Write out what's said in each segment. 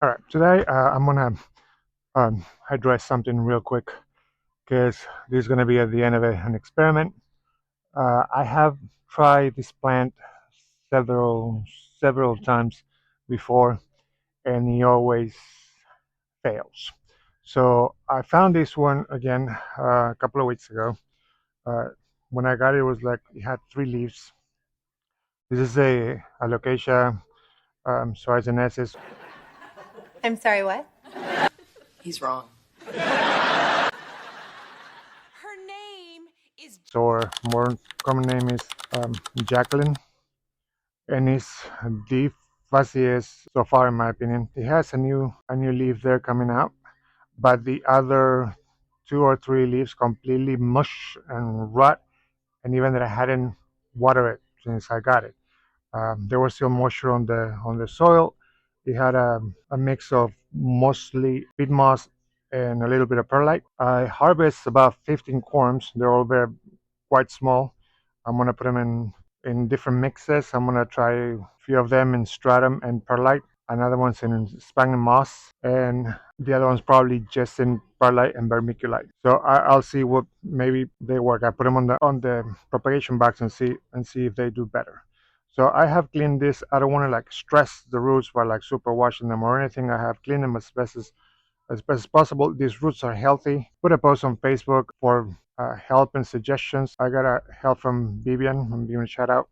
All right, today I'm gonna address something real quick because this is gonna be at the end of an experiment. I have tried this plant several several times before, and he always fails. So I found this one again a couple of weeks ago. Uh, when I got it, it was like it had three leaves. This is a Alocasia Suarezanensis, I'm sorry, what? He's wrong. Her name is. or more common name is Jacklyn, and it's the fuzziest so far in my opinion. It has a new leaf there coming out, but the other two or three leaves completely mush and rot, and even that I hadn't watered it since I got it. There was still moisture on the soil. It had a mix of mostly peat moss and a little bit of perlite. I harvest about 15 corms. They're all very quite small. I'm gonna put them in different mixes. I'm gonna try a few of them in stratum and perlite. Another one's in sphagnum moss, and the other one's probably just in perlite and vermiculite. So I'll see what maybe they work. I put them on the propagation box and see if they do better. So I have cleaned this. I don't want to like stress the roots by like super washing them or anything. I have cleaned them as best as possible. These roots are healthy. Put a post on Facebook for help and suggestions. I got a help from Vivian. I'm giving a shout out.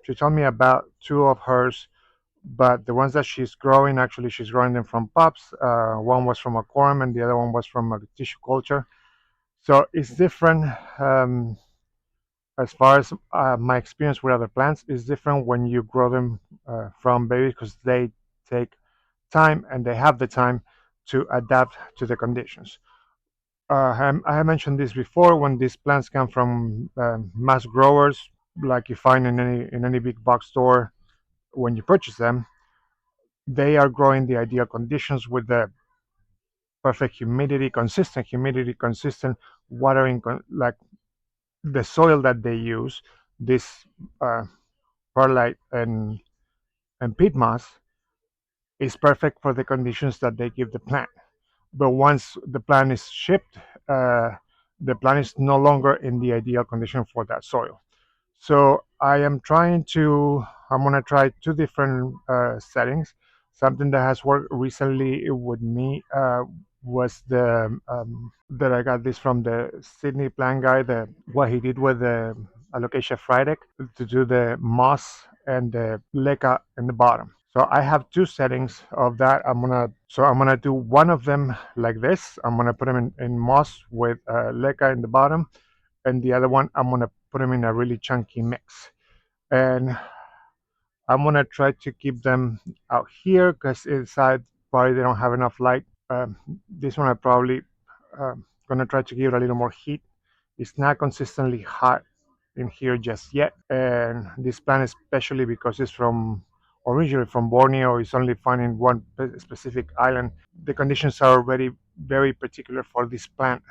She told me about two of hers, but the ones that she's growing, actually, she's growing them from pups. One was from a corm, and the other one was from a tissue culture. So it's different. As far as my experience with other plants is different when you grow them from babies because they take time and they have the time to adapt to the conditions. I have mentioned this before. When these plants come from mass growers, like you find in any big box store when you purchase them, they are growing the ideal conditions with the perfect humidity, consistent watering, like the soil that they use. This uh, perlite and peat moss is perfect for the conditions that they give the plant. But once the plant is shipped, the plant is no longer in the ideal condition for that soil. So I'm gonna try two different settings. Something that has worked recently with me was the that I got this from the Sydney plant guy. The what he did with the Alocasia Friedek to do the moss and the leca in the bottom. So I have two settings of that. I'm gonna do one of them like this. I'm gonna put them in moss with leca in the bottom, and the other one I'm gonna put them in a really chunky mix. And I'm gonna try to keep them out here because inside probably they don't have enough light. This one I probably gonna try to give it a little more heat. It's not consistently hot in here just yet, and this plant, especially because it's from originally from Borneo, is only found in one specific island. The conditions are already very particular for this plant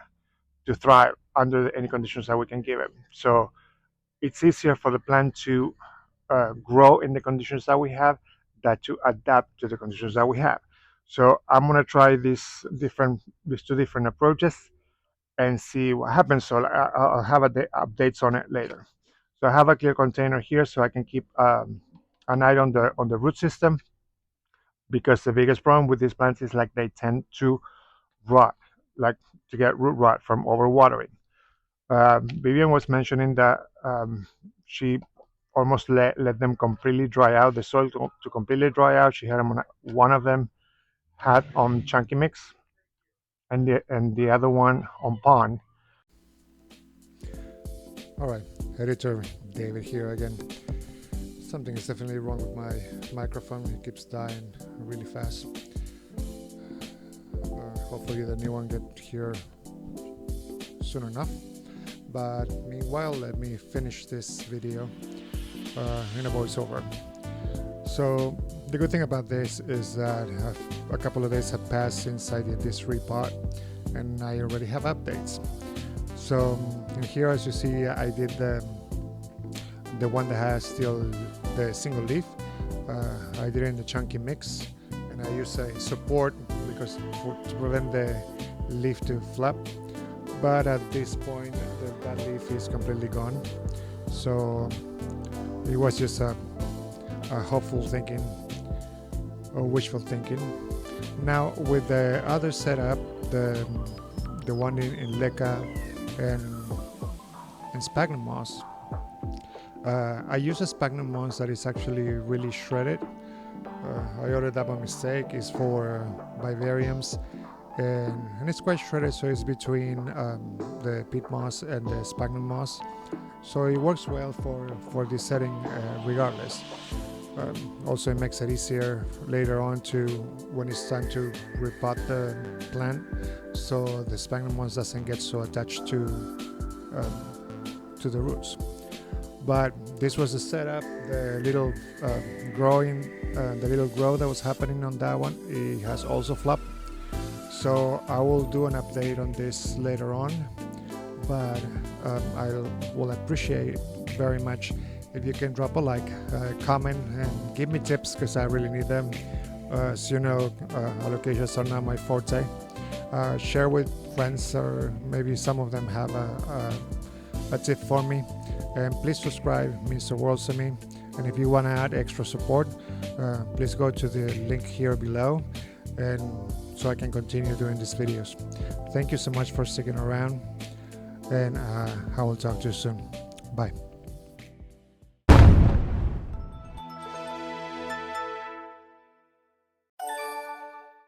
to thrive under any conditions that we can give it. So it's easier for the plant to grow in the conditions that we have than to adapt to the conditions that we have. So I'm gonna try these two different approaches and see what happens. So I'll have updates on it later. So I have a clear container here so I can keep an eye on the root system, because the biggest problem with these plants is like they tend to rot, like to get root rot from overwatering. Vivian was mentioning that she almost let them completely dry out, the soil to completely dry out. She had them one of them had on chunky mix, and the other one on pond. All right, editor David here again. Something is definitely wrong with my microphone. It keeps dying really fast. Hopefully the new one get here soon enough. But meanwhile, let me finish this video in a voiceover. So the good thing about this is that a couple of days have passed since I did this repot, and I already have updates. So here, as you see, I did the one that has still the single leaf. I did it in the chunky mix, and I use a support because to prevent the leaf to flap. But at this point, that leaf is completely gone. So it was just a hopeful thinking or wishful thinking. Now with the other setup, the one in leca and sphagnum moss, I use a sphagnum moss that is actually really shredded. I ordered that by mistake. It's for vivariums, and it's quite shredded, so it's between the peat moss and the sphagnum moss. So it works well for this setting regardless. Also, it makes it easier later on when it's time to repot the plant, so the sphagnum moss doesn't get so attached to the roots. But this was the setup, the little grow that was happening on that one. It has also flopped, so I will do an update on this later on. But I will appreciate very much if you can drop a like, comment, and give me tips, because I really need them. As you know, alocasias are not my forte. Share with friends, or maybe some of them have a tip for me. And please subscribe, it means the world to me. And if you want to add extra support, please go to the link here below, and so I can continue doing these videos. Thank you so much for sticking around, and I will talk to you soon. Bye.